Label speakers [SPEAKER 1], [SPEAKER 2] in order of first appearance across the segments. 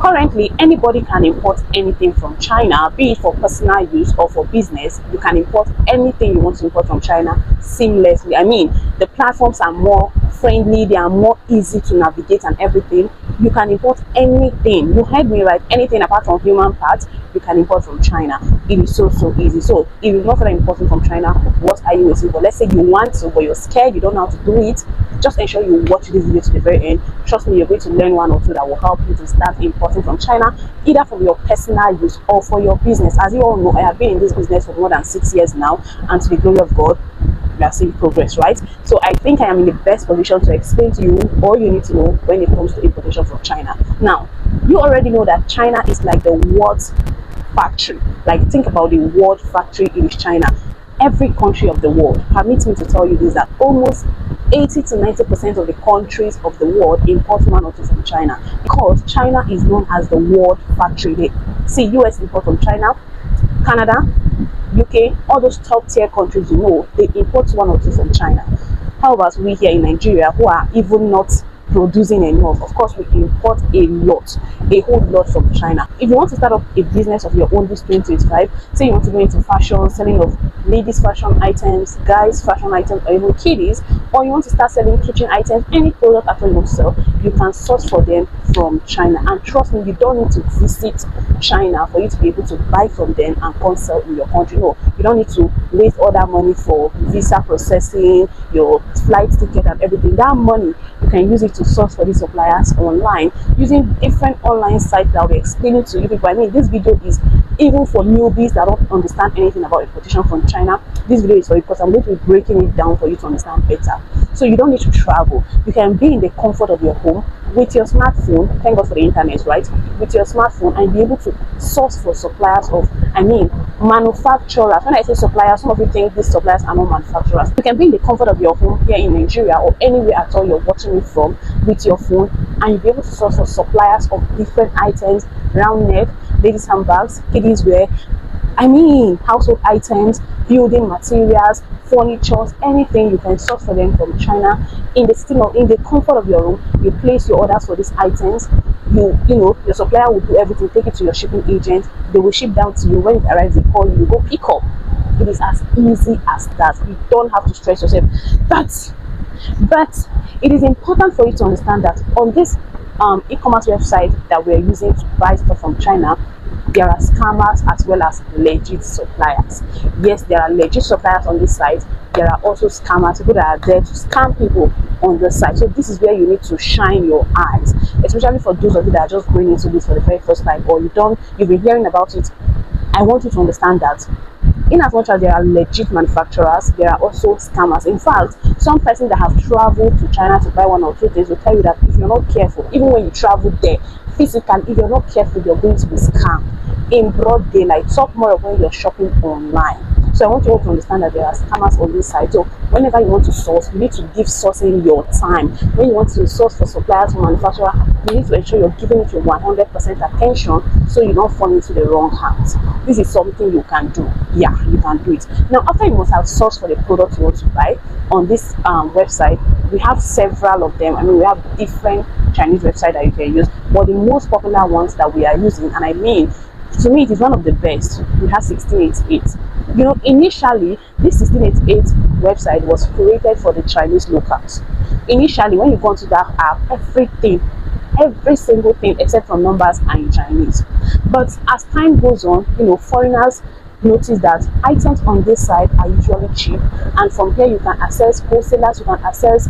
[SPEAKER 1] Currently, anybody can import anything from China, be it for personal use or for business. You can import anything you want to import from China seamlessly. I mean, the platforms are more friendly, they are more easy to navigate and everything. You can import anything. You heard me right, anything apart from human parts, you can import from China. It is so easy. So if you're not importing from China, what are you waiting for? Let's say you want to, but you're scared, you don't know how to do it. Just ensure you watch this video to the very end. Trust me, you're going to learn one or two that will help you to start importing from China, either for your personal use or for your business. As you all know, I have been in this business for more than 6 years now, and to the glory of God, we are seeing progress, right? So I think I am in the best position to explain to you all you need to know when it comes to importation from China. Now, you already know that China is like the world's factory. Like, think about the world factory in China. Every country of the world, permit me to tell you this, that almost 80 to 90% of the countries of the world import one or two from China, because China is known as the world factory. They see US import from China, Canada, UK, all those top tier countries, you know, they import one or two from China. How about we here in Nigeria, who are even not producing enough? Of course, we import a whole lot from China. If you want to start up a business of your own this 2025, say you want to go into fashion, selling of ladies fashion items, guys fashion items, or even kiddies, or you want to start selling kitchen items, any product at all you want to sell, you can source for them from China. And trust me, you don't need to visit China for you to be able to buy from them and come sell in your country. No, you don't need to waste all that money for visa processing, your flight ticket and everything. That money, you can use it to source for these suppliers online using different online sites that I'll be explaining to you people. I mean, this video is even for newbies that don't understand anything about importation from China. This video is for you because I'm going to be breaking it down for you to understand better. So you don't need to travel. You can be in the comfort of your home with your smartphone. Thank God for the internet, right? With your smartphone, and be able to source for suppliers of, I mean, manufacturers. When I say suppliers, some of you think these suppliers are not manufacturers. You can be in the comfort of your home here in Nigeria or anywhere at all you're watching it from with your phone, and you'll be able to source for suppliers of different items, round neck, ladies handbags, kiddies wear, I mean, household items, building materials, furniture, anything. You can source for them from China in the comfort of your room. You place your orders for these items. You know, your supplier will do everything, take it to your shipping agent. They will ship down to you. When it arrives, they call you, you go pick up. It is as easy as that. You don't have to stress yourself. But it is important for you to understand that on this e-commerce website that we're using to buy stuff from China, there are scammers as well as legit suppliers. Yes, there are legit suppliers on this site. There are also scammers, people that are there to scam people on the site. So this is where you need to shine your eyes, especially for those of you that are just going into this for the very first time, or you've been hearing about it. I want you to understand that in as much as there are legit manufacturers, there are also scammers. In fact, some persons that have traveled to China to buy one or two things will tell you that if you're not careful, even when you travel there physically, if you're not careful, you're going to be scammed in broad daylight. Talk more of when you're shopping online. So I want you all to understand that there are scammers on this side. So whenever you want to source, you need to give sourcing your time. When you want to source for suppliers or manufacturer, you need to ensure you're giving it your 100% attention so you don't fall into the wrong hands. This is something you can do. Yeah, you can do it. Now, after you must have sourced for the product you want to buy on this website, we have several of them. I mean, we have different Chinese websites that you can use, but the most popular ones that we are using, and I mean, to me, it is one of the best. We have 1688. You know, initially, this 1688 website was created for the Chinese locals. Initially, when you go to that app, every single thing except for numbers are in Chinese. But as time goes on, you know, foreigners notice that items on this site are usually cheap, and from here you can access wholesalers, you can access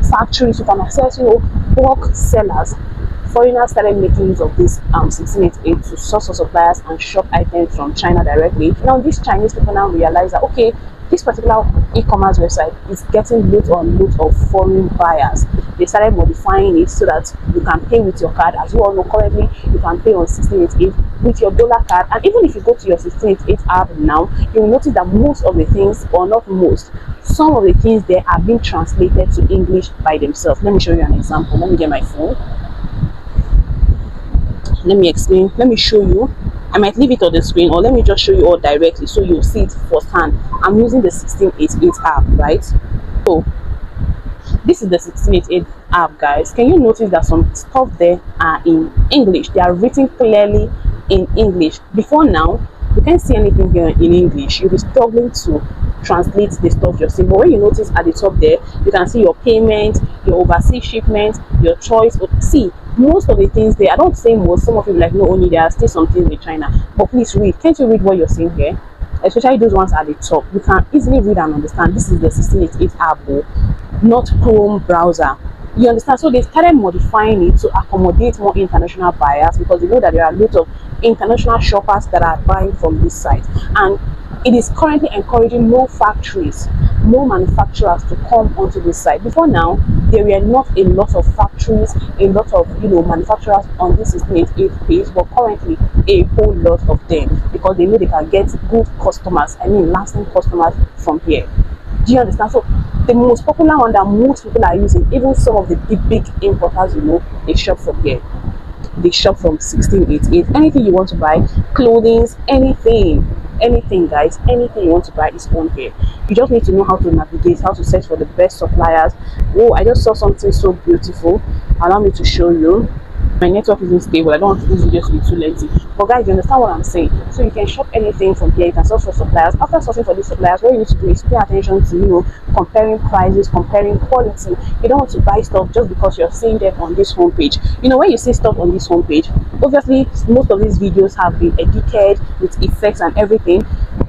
[SPEAKER 1] factories, you can access, you know, bulk sellers. Foreigners started making use of this 1688 to source for suppliers and shop items from China directly. Now these Chinese people now realize that, okay, this particular e-commerce website is getting loads on loads of foreign buyers. They started modifying it so that you can pay with your card. As you all know, currently you can pay on 1688 with your dollar card. And even if you go to your 1688 app now, you will notice that most of the things, or not most, some of the things there are being translated to English by themselves. Let me show you an example. Let me get my phone. Let me explain. Let me show you. I might leave it on the screen, or let me just show you all directly so you'll see it firsthand. I'm using the 1688 app, right? So this is the 1688 app, guys, can you notice that some stuff there are in English? They are written clearly in English. Before now, you can't see anything here in English. You'll be struggling to translate the stuff you're seeing. But when you notice at the top there, you can see your payment, your overseas shipment, your choice. See, most of the things there, I don't say most, some of you like, no, only there are still some things in China. But please read. Can't you read what you're seeing here? Especially those ones at the top. You can easily read and understand. This is the 1688 app, not Chrome browser. You understand? So they started modifying it to accommodate more international buyers, because they know that there are lots of international shoppers that are buying from this site, and it is currently encouraging more factories, more manufacturers to come onto this site. Before now, there were not a lot of factories, a lot of manufacturers on this 1688 page, but currently a whole lot of them, because they know they can get good customers, I mean lasting customers from here. Do you understand? So the most popular one that most people are using, even some of the big importers, they shop from here. They shop from 1688. Anything you want to buy, clothing, anything, guys, anything you want to buy is on here. You just need to know how to navigate, how to search for the best suppliers. Oh, I just saw something so beautiful. Allow me to show you. My network isn't stable. I don't want this video to be too lengthy. But guys, you understand what I'm saying? So you can shop anything from here. You can search for suppliers. After searching for these suppliers, what you need to do is pay attention to, comparing prices, comparing quality. You don't want to buy stuff just because you're seeing them on this homepage. When you see stuff on this homepage, obviously most of these videos have been edited with effects and everything.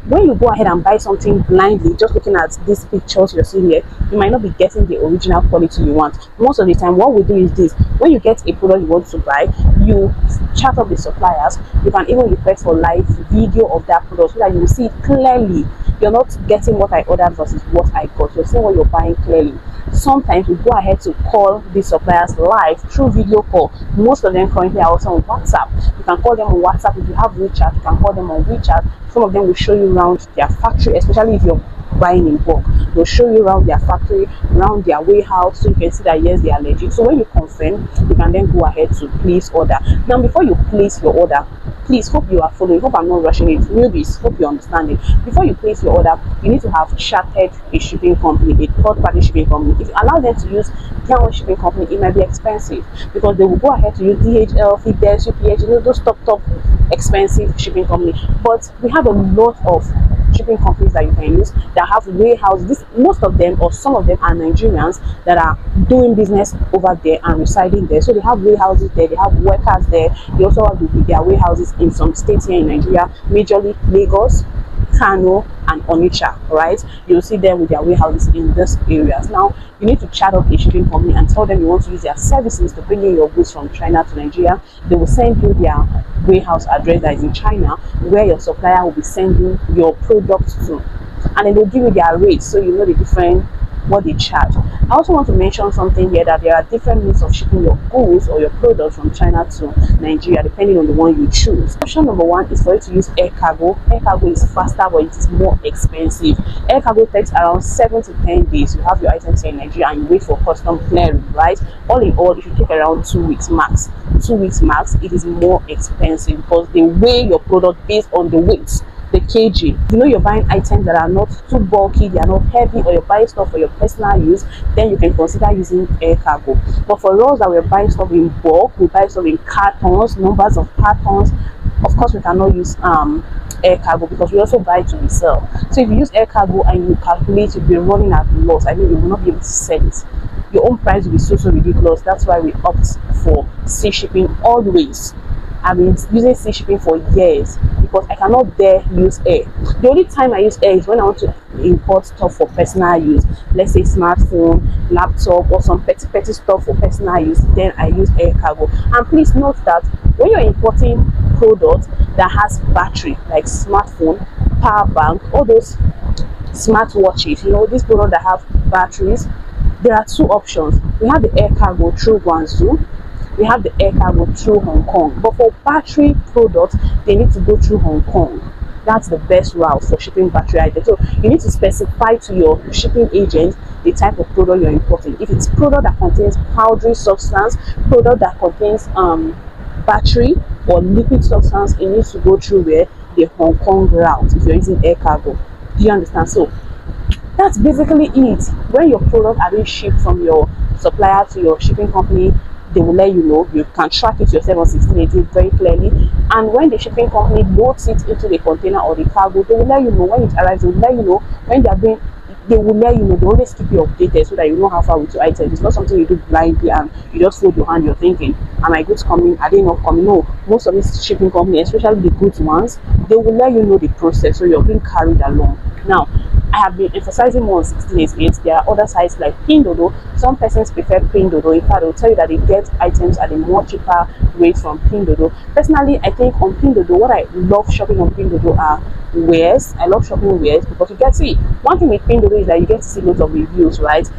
[SPEAKER 1] When you go ahead and buy something blindly, just looking at these pictures you're seeing here, you might not be getting the original quality you want. Most of the time, what we do is this: when you get a product you want to buy, you chat up the suppliers. You can even request for live video of that product so that you will see it clearly. You're not getting what I ordered versus what I got. You're seeing what you're buying clearly. Sometimes we go ahead to call these suppliers live through video call. Most of them currently are also on WhatsApp. You can call them on WhatsApp. If you have WeChat, you can call them on WeChat. Some of them will show you around their factory, especially if you're buying in bulk. They'll show you around their factory, around their warehouse, so you can see that yes, they are legit. So when you confirm, you can then go ahead to place order. Now, before you place your order, please, hope you are following. Hope I'm not rushing it. Newbies, hope you understand it. Before you place your order, you need to have chartered a shipping company, a third-party shipping company. If you allow them to use their own shipping company, it might be expensive, because they will go ahead to use DHL, FedEx, UPS, those top expensive shipping company. But we have a lot of shipping companies that you can use that have warehouses. Most of them, or some of them, are Nigerians that are doing business over there and residing there. So they have warehouses there, they have workers there. They also have their warehouses in some states here in Nigeria, majorly Lagos, Kano, and Onitsha. Right, you'll see them with their warehouses in these areas. Now you need to chat up a shipping company and tell them you want to use their services to bring in your goods from China to Nigeria. They will send you their warehouse address that is in China, where your supplier will be sending your products to, and then they'll give you their rates, so you know the different what they charge. I also want to mention something here, that there are different means of shipping your goods or your products from China to Nigeria, depending on the one you choose. Option number one is for you to use air cargo. Air cargo is faster, but it is more expensive. Air cargo takes around 7 to 10 days. You have your items here in Nigeria and you wait for custom clearing, right? All in all, it should take around 2 weeks max. 2 weeks max. It is more expensive because they weigh your product based on the weight, the kg. You're buying items that are not too bulky, they are not heavy, or you're buying stuff for your personal use, then you can consider using air cargo. But for us that we're buying stuff in bulk, we buy stuff in cartons, numbers of cartons, of course we cannot use air cargo, because we also buy to resell. So if you use air cargo and you calculate, you'll be running at loss. I mean, you will not be able to sell it. Your own price will be so ridiculous. That's why we opt for sea shipping always. I've been using sea shipping for years because I cannot dare use air. The only time I use air is when I want to import stuff for personal use, let's say smartphone, laptop, or some petty stuff for personal use. Then I use air cargo. And please note that when you're importing products that has battery, like smartphone, power bank, all those smartwatches, these products that have batteries, there are two options. We have the air cargo through Guangzhou. We have the air cargo through Hong Kong. But for battery products, they need to go through Hong Kong. That's the best route for shipping battery items. So you need to specify to your shipping agent the type of product you're importing. If it's product that contains powdery substance, product that contains battery or liquid substance, it needs to go through the Hong Kong route if you're using air cargo. Do you understand? So that's basically it. When your products are being shipped from your supplier to your shipping company, they will let you know. You can track it yourself on 1688 very clearly. And when the shipping company loads it into the container or the cargo, they will let you know when it arrives. They will let you know when they are doing. They will let you know. They always keep you updated so that you know how far with your item. It's not something you do blindly and you just fold your hand. You're thinking, "Are my goods coming? Are they not coming?" No. Most of these shipping companies, especially the goods ones, they will let you know the process, so you're being carried along. Now, I have been emphasizing more on 1688. There are other sites like Pindodo. Some persons prefer Pindodo. In fact, they'll tell you that they get items at a more cheaper rate from Pindodo. Personally, I think on Pindodo, what I love shopping on Pindodo are wares. I love shopping wares because you get to see one thing with Pindodo is that you get to see loads of reviews, right?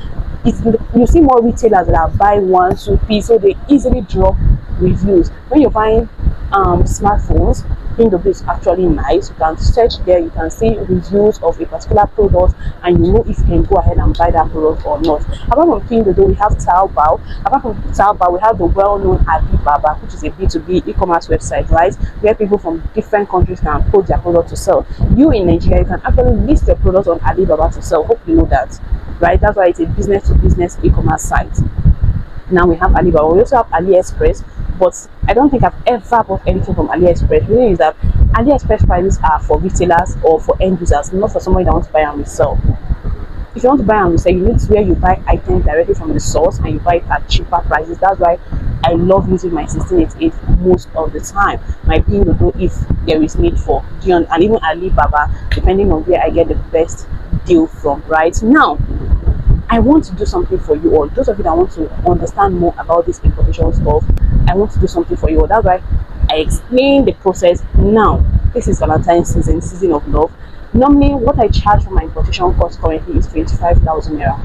[SPEAKER 1] You see more retailers that are buying 1, 2 piece, so they easily drop reviews. When you're buying smartphones, Pindodo is actually nice. You can search there, you can see reviews of a particular product, and you know if you can go ahead and buy that product or not. Apart from Pindodo, we have Taobao. Apart from Taobao, we have the well-known Alibaba, which is a B2B e-commerce website, right, where people from different countries can put their product to sell. You in Nigeria, you can actually list your product on Alibaba to sell. Hope you know that, right? That's why it's a business-to-business e-commerce site. Now we have Alibaba. We also have AliExpress, but I don't think I've ever bought anything from AliExpress. The reason is that AliExpress prices are for retailers or for end users, not for somebody that wants to buy and resell. If you want to buy and resell, you need to where you buy items directly from the source and you buy it at cheaper prices. That's why I love using my 1688 most of the time. My Pindodo if there is need for, and even Alibaba, depending on where I get the best deal from. Right now, I want to do something for you all. Those of you that want to understand more about this importation stuff, I want to do something for you all. That's why I explain the process now. This is Valentine's season of love. Normally, what I charge for my importation cost currently is 25,000 naira.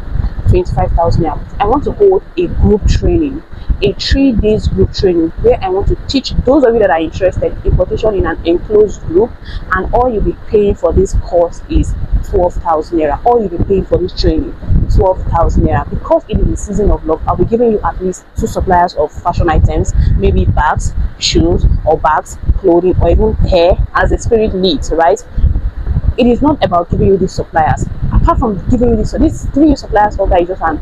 [SPEAKER 1] 25,000 naira. I want to hold a group training, a 3 days group training where I want to teach those of you that are interested in importation in an enclosed group, and all you'll be paying for this course is 12,000 naira. All you'll be paying for this training, 12,000 naira. Because it is the season of love, I'll be giving you at least 2 suppliers of fashion items, maybe bags, shoes, or bags, clothing, or even hair as the spirit leads, right? It is not about giving you these suppliers. Apart from giving you this giving you suppliers order is just an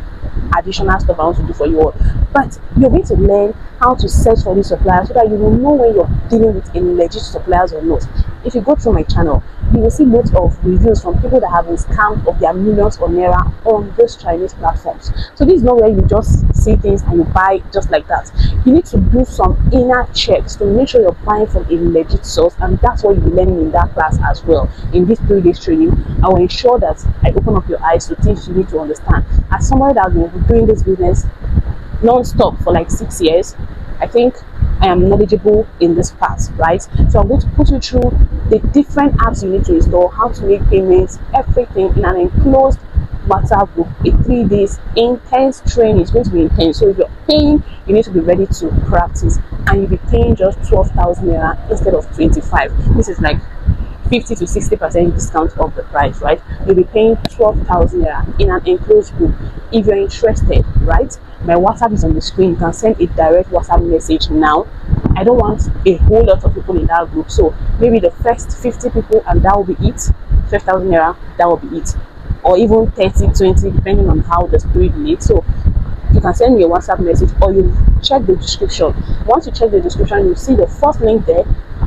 [SPEAKER 1] additional stuff I want to do for you all. But you're going to learn how to search for these suppliers so that you will know when you're dealing with a legit suppliers or not. If you go through my channel, you will see lots of reviews from people that have been scammed of their millions or naira on those Chinese platforms. So this is not where you just see things and you buy just like that. You need to do some inner checks to make sure you're buying from a legit source, and that's what you'll be learning in that class as well. In this 3 days training, I will ensure that I open up your eyes to things you need to understand. As somebody that has been doing this business non-stop for like 6 years, I think I am knowledgeable in this part, right? So I'm going to put you through the different apps you need to install, how to make payments, everything in an enclosed WhatsApp group. A 3 days intense training. It's going to be intense. So if you're paying, you need to be ready to practice, and you'll be paying just 12,000 naira instead of 25. This is like 50 to 60% discount of the price, right? You'll be paying 12,000 naira in an enclosed group. If you're interested, right, my WhatsApp is on the screen. You can send a direct WhatsApp message now. I don't want a whole lot of people in that group, so maybe the first 50 people, and that will be it. 12,000 naira, that will be it, or even 30, 20, depending on how the spirit leads. So you can send me a WhatsApp message, or you check the description. Once you check the description, you see the first link there.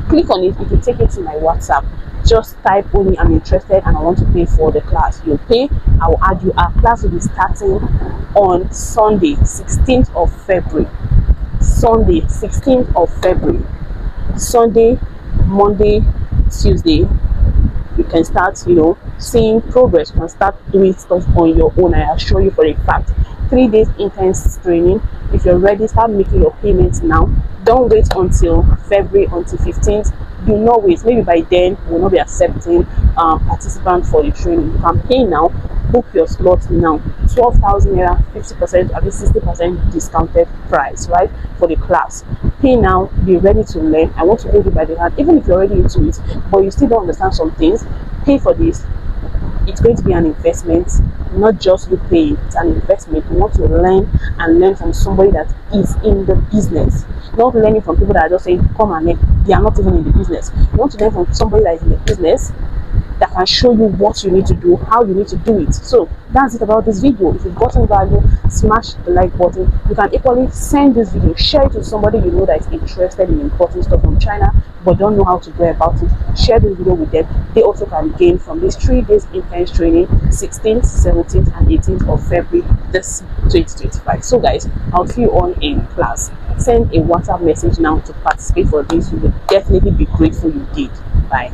[SPEAKER 1] Click on it, it will take you to my WhatsApp. Just type only I'm interested and I want to pay for the class. You'll pay, I will add you. Our class will be starting on Sunday, 16th of February. Sunday, 16th of February. Sunday, Monday, Tuesday, you can start, seeing progress. You can start doing stuff on your own. I assure you for a fact. 3 days intense training. If you're ready, start making your payments now. Don't wait until February, until 15th. Do not wait. Maybe by then we'll not be accepting participants for the training. You can pay now. Book your slot now. 12,000 naira, 50%, at least 60% discounted price, right, for the class. Pay now. Be ready to learn. I want to hold you by the hand, even if you're already into it, but you still don't understand some things. Pay for this. It's going to be an investment, not just you paying. It's an investment. You want to learn and learn from somebody that is in the business, not learning from people that are just saying come and learn. They are not even in the business. You want to learn from somebody that is in the business, that can show you what you need to do, how you need to do it. So that's it about this video. If you've gotten value, smash the like button. You can equally send this video, share it to somebody you know that is interested in importing stuff from China but don't know how to go about it. Share this video with them. They also can gain from this 3 days intense training, 16th, 17th and 18th of February this 2025. So guys, I'll see you on in class. Send a WhatsApp message now to participate for this. You will definitely be grateful you did. Bye.